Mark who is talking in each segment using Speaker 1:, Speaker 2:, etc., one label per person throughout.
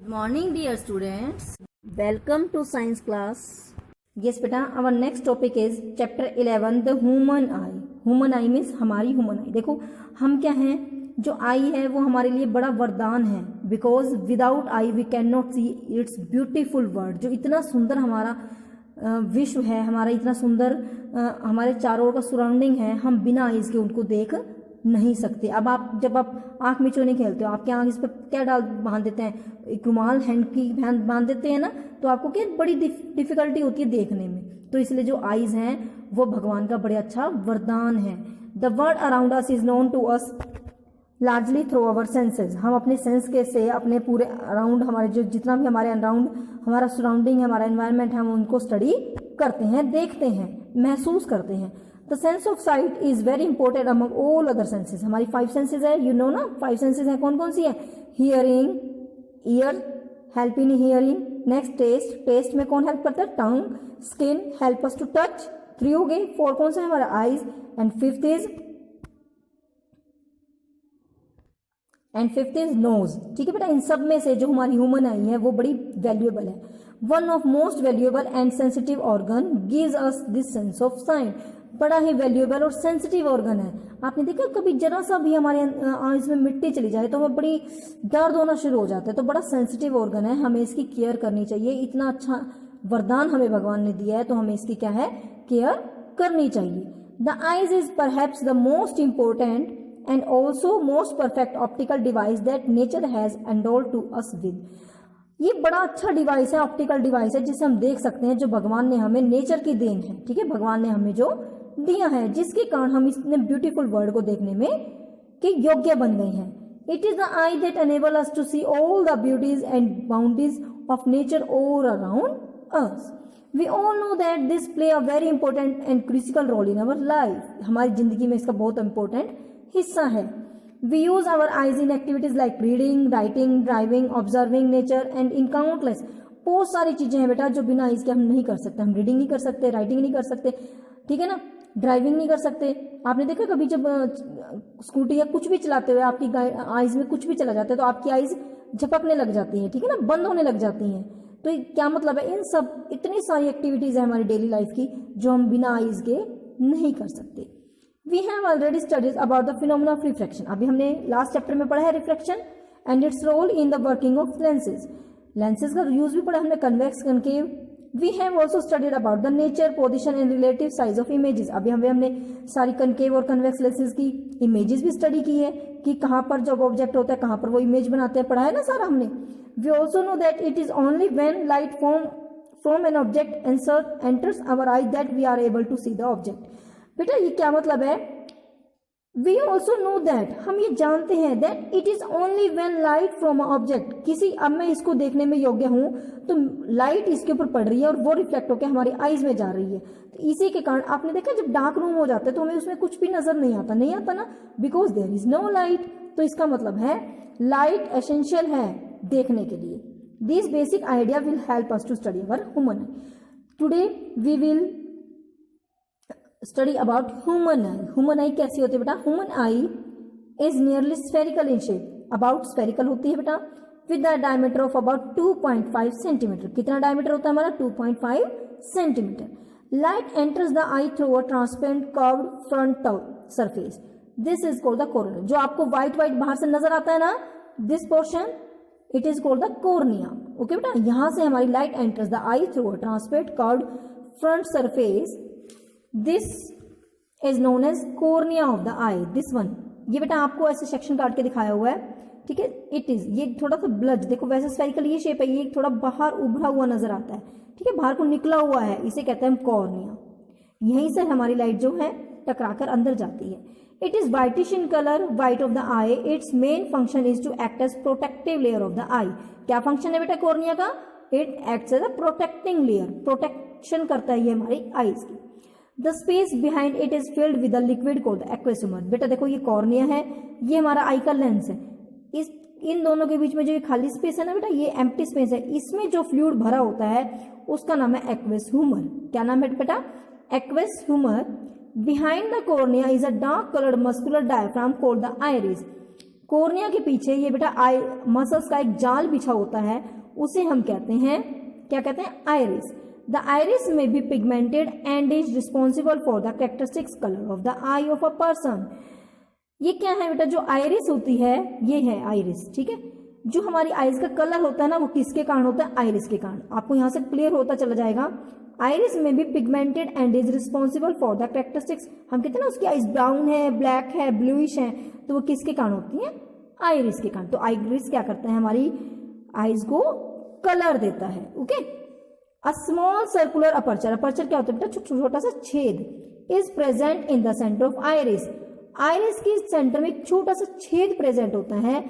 Speaker 1: Good morning dear students. Welcome to science class. Yes beta, our next topic is chapter 11 the human eye. Human eye means हमारी human eye. देखो हम क्या हैं, जो आई है वो हमारे लिए बड़ा वरदान है. Because without eye we can not see its beautiful world. जो इतना सुंदर हमारा विश्व है, हमारा इतना सुंदर हमारे चारों ओर का सराउंडिंग है, हम बिना आईज के उनको देख नहीं सकते. अब आप जब आप आंख मिचो नहीं खेलते हो, आपके आंख इस पर क्या बांध देते हैं, एक रुमाल हैंड की बांध देते हैं ना, तो आपको क्या बड़ी डिफिकल्टी होती है देखने में. तो इसलिए जो आईज हैं वो भगवान का बड़े अच्छा वरदान है. The world around us is known to us largely through our senses. हम अपने सेंस के से अपने पूरे अराउंड, हमारे जो जितना भी हमारे अराउंड हमारा सराउंडिंग है, हमारा एनवायरनमेंट है, हम उनको स्टडी करते हैं, देखते हैं, महसूस करते हैं. The sense of site is very important among all other senses. हमारी 5 सेंसेस है, यू नो ना, 5 सेंसेस है. कौन कौन सी है? Hearing, ear help in hearing. Next test, test में कौन हेल्प करता है? Tongue. Skin help us to touch. 3 हो गए. 4 कौन सा है? हमारा eyes. And fifth is nose. ठीक है बेटा, इन सब में से जो हमारी ह्यूमन आई है वो बड़ी वैल्यूएबल है. One of most valuable and sensitive organ gives us this sense of site. बड़ा ही वैल्यूएबल और सेंसिटिव ऑर्गन है. आपने देखा कभी जरा सा भी हमारे आईज में मिट्टी चली जाए तो हमें बड़ी दर्द होना शुरू हो जाता है. तो बड़ा सेंसिटिव ऑर्गन है, हमें इसकी केयर करनी चाहिए. इतना अच्छा वरदान हमें भगवान ने दिया है तो हमें इसकी क्या है, केयर करनी चाहिए. The eyes is perhaps the most important and also most perfect optical device that nature has endowed to us with. ये बड़ा अच्छा डिवाइस है, ऑप्टिकल डिवाइस है, जिसे हम देख सकते हैं, जो भगवान ने हमें, नेचर की देन है. ठीक है, भगवान ने हमें जो दिया है, जिसके कारण हम इतने ब्यूटीफुल वर्ल्ड को देखने में के योग्य बन गए हैं. It is the eye that enable us to see all the beauties and boundaries of nature all around us. We all know that this play a very important and critical role in our life. हमारी जिंदगी में इसका बहुत important हिस्सा है. We use our eyes in activities like reading, writing, driving, observing nature and in countless. बहुत सारी चीजें हैं बेटा जो बिना आईज के हम नहीं कर सकते. हम रीडिंग नहीं कर सकते, राइटिंग नहीं कर सकते, ठीक है ना, ड्राइविंग नहीं कर सकते. आपने देखा कभी जब स्कूटी या कुछ भी चलाते हुए आपकी आईज में कुछ भी चला जाता है तो आपकी आईज झपकने लग जाती है, ठीक है ना, बंद होने लग जाती हैं. तो क्या मतलब है, इन सब इतनी सारी एक्टिविटीज है हमारी डेली लाइफ की जो हम बिना आईज के नहीं कर सकते. We have already studied about the phenomena of refraction. अभी हमने लास्ट चैप्टर में पढ़ा है refraction and its role in the working of lenses. Lenses का यूज भी पढ़ा हमने, convex, concave. We have also studied about the nature, position and relative size of images. अभी हमने सारी कनकेव और कन्वेक्स लेंसेज की इमेजेस भी स्टडी की है कि कहाँ पर जब ऑब्जेक्ट होता है कहाँ पर वो इमेज बनाते हैं, पढ़ा है ना सारा हमने. We also know that it is only when light from an object enters our eye that we are able to see the object. बेटा ये क्या मतलब है? वी ऑल्सो नो दैट, हम ये जानते हैं that it is only when light from object, किसी, अब मैं इसको देखने में योग्य हूं तो लाइट इसके ऊपर पड़ रही है और वो रिफ्लेक्ट होकर हमारी आईज में जा रही है. तो इसी के कारण आपने देखा जब डार्क रूम हो जाता है तो हमें उसमें कुछ भी नजर नहीं आता ना, because there is no light. तो इसका मतलब है लाइट एसेंशियल है देखने के लिए. This basic idea will help us to study our human eye. Today we will study about human eye. Human eye कैसी होती है बेटा? Human eye is nearly spherical in shape, about spherical होती है बेटा, with the diameter of about 2.5 centimetre. कितना diameter होता है हमारा? 2.5 centimetre. Light enters the eye through a transparent curved front surface. This is called the cornea. जो आपको white बाहर से नजर आता है ना, this portion, it is called the cornea. Okay बेटा, यहां से हमारी light enters the eye through a transparent curved front surface. This is known as cornea of the eye. This one, ये बेटा आपको ऐसे सेक्शन काट के दिखाया हुआ है, ठीक है. इट इज, ये थोड़ा सा ब्लज, देखो वैसे स्फेरिकल ये शेप है, ये थोड़ा बाहर उभरा हुआ नजर आता है, ठीक है, बाहर को निकला हुआ है, इसे कहते हैं कॉर्निया. यहीं से हमारी लाइट जो है टकराकर अंदर जाती है. It is whitish in colour, white of the eye. Its main function is to act as protective layer of the eye. क्या फंक्शन है बेटा कॉर्निया का? It acts as a protecting layer, protection करता है ये हमारी आईज की. The space behind it is filled with liquid called aqueous humour. बेटा देखो ये कॉर्निया है, ये हमारा आई का लेंस है. इस इन दोनों के बीच में जो ये खाली स्पेस है ना बेटा, ये एम्प्टी स्पेस है, इसमें जो फ्लूइड भरा होता है उसका नाम है एक्वस ह्यूमर. क्या नाम है बेटा? Aqueous humour. Behind the cornea is a dark coloured muscular diaphragm called the iris. Cornea के पीछे ये बेटा आई मसल्स का एक जाल बिछा होता है, उसे हम कहते हैं, क्या कहते हैं, iris. The iris may be pigmented and is responsible for the characteristics colour of the eye of a person. ये क्या है बेटा, जो आइरिस होती है ये है आइरिस, ठीक है। जो हमारी आइज का कलर होता है ना वो किसके कारण होता है, आइरिस के कारण। आपको यहां से क्लियर होता चला जाएगा। आइरिस में भी pigmented and is responsible for the characteristics. हम कहते हैं ना उसकी आइज ब्राउन है, ब्लैक है, ब्लूइश है, तो वो किसके कारण होती है, आइरिस के कारण। तो आइरिस क्या करता है, हमारी आइज को कलर देता है। Okay. A small circular aperture, aperture क्या होता है बेटा, छोटा सा छेद, is present in the centre of iris. Iris के सेंटर में एक छोटा सा छेद प्रेजेंट होता है।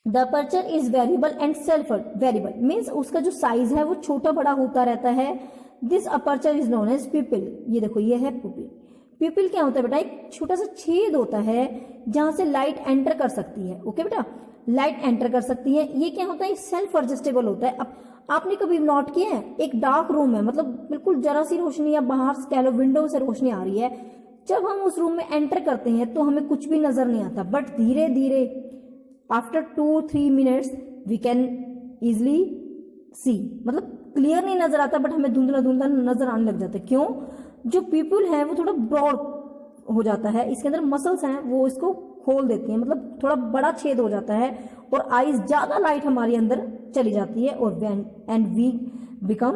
Speaker 1: The aperture is variable and self variable, means उसका जो साइज है वो छोटा बड़ा होता रहता है। This aperture is known as pupil. ये देखो ये है प्यूपिल। प्यूपिल क्या होता है बेटा, एक छोटा सा छेद होता है जहां से लाइट एंटर कर सकती है। ओके बेटा, लाइट एंटर कर सकती है। ये क्या होता है, सेल्फ एडजस्टेबल होता है। अब आपने कभी नोट किया है, एक डार्क रूम है, मतलब बिल्कुल जरा सी रोशनी या बाहर से कह लो विंडो से रोशनी आ रही है, जब हम उस रूम में एंटर करते हैं तो हमें कुछ भी नजर नहीं आता, बट धीरे धीरे after 2-3 minutes we can easily see, मतलब क्लियर नहीं नजर आता बट हमें धुंधला धुंधला नजर आने लग जाता है। क्यों, जो पीपल है वो थोड़ा ब्रॉड हो जाता है, इसके अंदर मसल्स हैं वो इसको खोल देती हैं, मतलब थोड़ा बड़ा छेद हो जाता है और आईज ज्यादा लाइट हमारे अंदर चली जाती है और and we become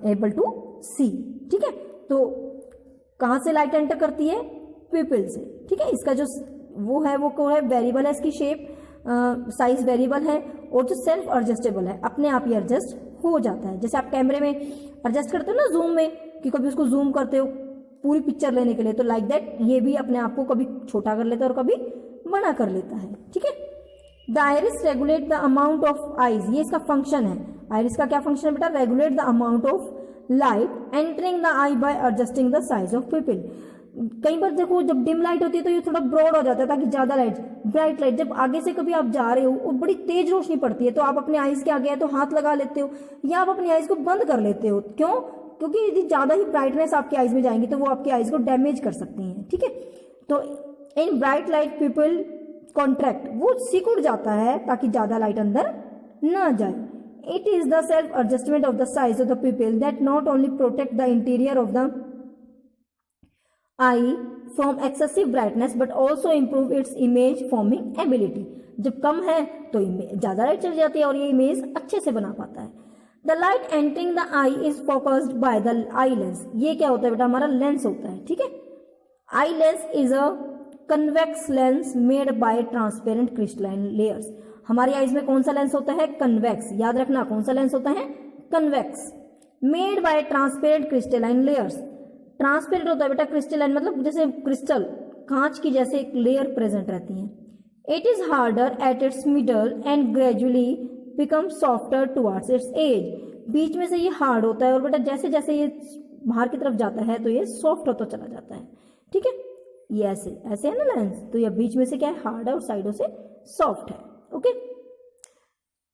Speaker 1: able to see. ठीक है, तो कहां से लाइट एंटर करती है, पीपल से। ठीक है, इसका जो वो है वो है वेरिएबल है, इसकी शेप साइज वेरिएबल है और जो सेल्फ एडजस्टेबल है, अपने आप ही एडजस्ट हो जाता है। जैसे आप कैमरे में एडजस्ट करते हो ना जूम में, कि कभी उसको जूम करते हो पूरी पिक्चर लेने के लिए, तो लाइक दैट ये भी अपने आप को कभी छोटा कर लेता है और कभी बड़ा कर लेता है। ठीक है, the iris regulate the amount of eyes, ये इसका फंक्शन है। आइरिस का क्या फंक्शन है बेटा, regulate the amount of light entering the eye by adjusting the size of pupil. कई बार देखो जब डिम लाइट होती है तो ये थोड़ा ब्रॉड हो जाता है ताकि ज्यादा लाइट, ब्राइट लाइट जब आगे से कभी आप जा रहे हो और बड़ी तेज रोशनी पड़ती है तो आप अपने आईज के आगे है तो हाथ लगा लेते हो या आप अपनी आईज को बंद कर लेते हो। क्यों, क्योंकि यदि ज्यादा ही ब्राइटनेस आपकी आईज में जाएंगी तो वो आपकी आईज को डैमेज कर सकती हैं। ठीक है, तो इन ब्राइट लाइट पीपल कॉन्ट्रैक्ट, वो सिकुड़ जाता है ताकि ज्यादा लाइट अंदर ना जाए। It is the self adjustment of the size of the people that not only protect the interior of the I from excessive brightness but also improve its image forming ability. जब कम है तो ज्यादा light चली जाती है और ये image अच्छे से बना पाता है। The light entering the eye is focused by the eye lens. ये क्या होता है बेटा, हमारा लेंस होता है। ठीक है, आई lens is a convex lens made by transparent crystalline layers. हमारी आईज में कौन सा लेंस होता है, कन्वेक्स। याद रखना कौन सा लेंस होता है, convex, made by transparent crystalline layers. Transparent होता है बेटा क्रिस्टलाइन, मतलब जैसे क्रिस्टल कांच की जैसे एक लेयर प्रेजेंट रहती है। It is harder at its middle and gradually become softer towards its edge. बीच में से ये हार्ड होता है और बेटा जैसे जैसे ये बाहर की तरफ जाता है तो ये सॉफ्ट होता चला जाता है। ठीक है, ये ऐसे ऐसे है ना लेंस, तो ये बीच में से क्या है, हार्ड है और साइडों से सॉफ्ट है। Okay,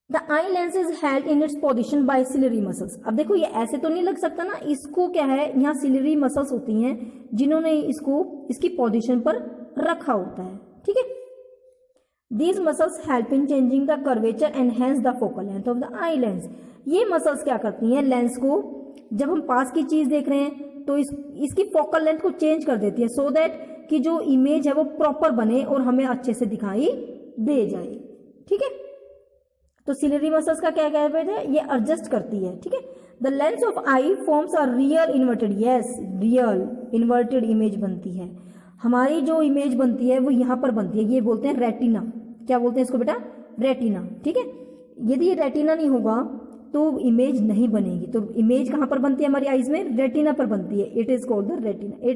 Speaker 1: the eye lens is held in its position by ciliary muscles. अब देखो ये ऐसे तो नहीं लग सकता ना, इसको क्या है, यहाँ सिलरी मसल्स होती हैं जिन्होंने इसको इसकी पोजिशन पर रखा होता है। ठीक है, these muscles help in changing the curvature and hence the focal length of the eye lens. ये मसल्स क्या करती हैं, लेंस को जब हम पास की चीज देख रहे हैं तो इसकी फोकल लेंथ को चेंज कर देती है, सो दैट कि जो इमेज है वो प्रॉपर बने और हमें अच्छे से दिखाई दे जाए। ठीक है, तो सिलरी मसल्स का क्या कहते हैं, ये एडजस्ट करती है। ठीक है, the lens of eye forms are real inverted, yes real inverted image बनती है। हमारी जो इमेज बनती है वो यहाँ पर बनती है, ये बोलते हैं रेटिना। क्या बोलते हैं इसको बेटा, रेटिना। ठीक है, यदि ये रेटिना नहीं होगा तो इमेज नहीं बनेगी। तो इमेज कहाँ पर बनती है हमारी आईज में, रेटिना पर बनती है। It is called the retina.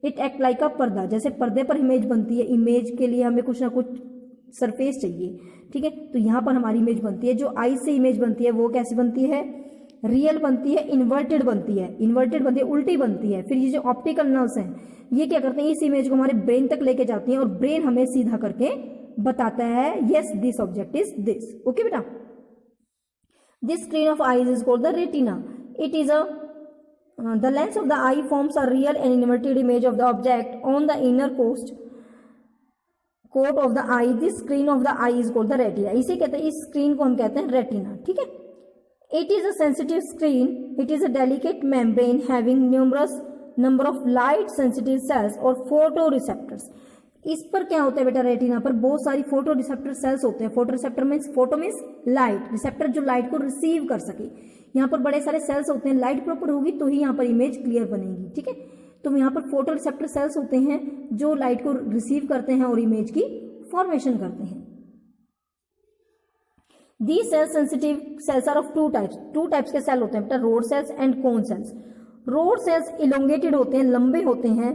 Speaker 1: It act like अ पर्दा, जैसे पर्दे पर इमेज बनती है, इमेज के लिए हमें कुछ ना कुछ सरफेस चाहिए। ठीक है, तो यहाँ पर हमारी इमेज बनती है। जो आई से इमेज बनती है वो कैसी बनती है, रियल बनती है, इन्वर्टेड बनती है। इन्वर्टेड बनती है, उल्टी बनती है। फिर ये जो ऑप्टिकल नर्व्स हैं ये क्या करते हैं, इस इमेज को हमारे ब्रेन तक लेके जाती हैं और ब्रेन हमें सीधा करके बताता है yes this object is this. Okay बेटा, this screen of eyes is called the retina. It is a the lens of the eye forms a real and inverted image of the object on the inner coat of the eye, this screen of the eye is called the retina. इसे कहते हैं, इस screen को हम कहते हैं retina, ठीक है। It is a sensitive screen, it is a delicate membrane having numerous number of light sensitive sales और फोटो रिसेप्टर्स। इस पर क्या होता है बेटा, रेटिना पर बहुत सारी फोटो रिसेप्टर सेल्स होते हैं। Photo receptor means, photo means light, receptor जो लाइट को रिसीव कर सके। यहाँ पर बड़े सारे सेल्स होते हैं, लाइट प्रॉपर होगी तो ही यहाँ पर इमेज क्लियर बनेगी, ठीक है। तो यहाँ पर फोटो रिसेप्टर सेल्स होते हैं जो लाइट को रिसीव करते हैं और इमेज की फॉर्मेशन करते हैं। These cell sensitive cells are of two types, two types के सेल होते हैं बेटा, rod cells and cone cells. Rod cells elongated होते हैं, लंबे होते हैं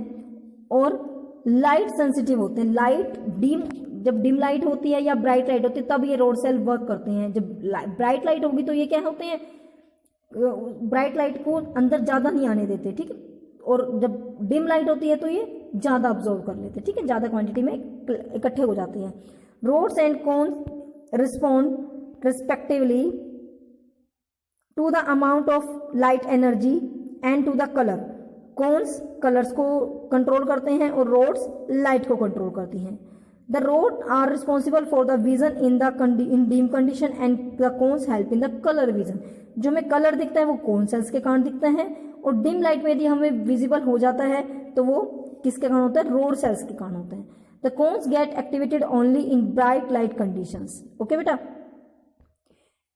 Speaker 1: और लाइट सेंसिटिव होते हैं। लाइट डिम, जब डिम लाइट होती है या ब्राइट लाइट होती है तब ये रोड सेल वर्क करते हैं। जब ब्राइट लाइट होगी तो ये क्या होते हैं, ब्राइट लाइट को अंदर ज्यादा नहीं आने देते, ठीक है। और जब डिम लाइट होती है तो ये ज्यादा ऑब्जॉर्व कर लेते हैं, ठीक है, ज्यादा क्वांटिटी में इकट्ठे हो जाते हैं। Rods and cone respond respectively to the amount of light energy and to the color। cones colors को कंट्रोल करते हैं और rods लाइट को कंट्रोल करती हैं। the rods are responsible for the vision in dim condition and the cones help in the color vision। जो हमें colour दिखता है वो कोन सेल्स के कारण दिखता है और डिम लाइट में यदि हमें विजिबल हो जाता है तो वो किसके कारण होता है, रोड सेल्स के कारण होता है। the cones get activated only in bright light conditions। Okay बेटा,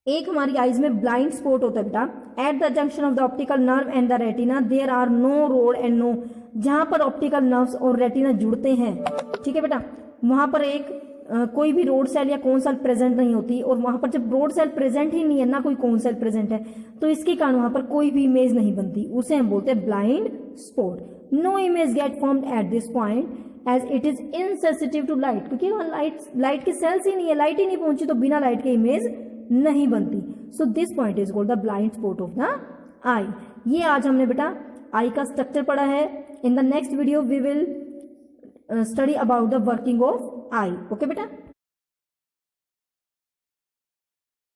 Speaker 1: एक हमारी आईज में ब्लाइंड स्पॉट होता है बेटा। At the junction of the optical nerve and the retina there are no rod and no, जहां पर ऑप्टिकल नर्व्स और रेटिना जुड़ते हैं, ठीक है बेटा, वहां पर एक कोई भी रोड सेल या कोन सेल प्रेजेंट नहीं होती। और वहां पर जब रोड सेल प्रेजेंट ही नहीं है, ना कोई कोन सेल प्रेजेंट है, तो इसके कारण वहां पर कोई भी इमेज नहीं बनती, उसे हम बोलते हैं blind spot. No image get formed at this point as it is insensitive to light, क्योंकि वहां लाइट की सेल्स ही नहीं है, लाइट ही नहीं पहुंची तो बिना लाइट के इमेज नहीं बनती। So this point is called the blind spot of the eye. ये आज हमने बेटा आई का स्ट्रक्चर पढ़ा है। In the next video we will study about the working of eye. Okay बेटा।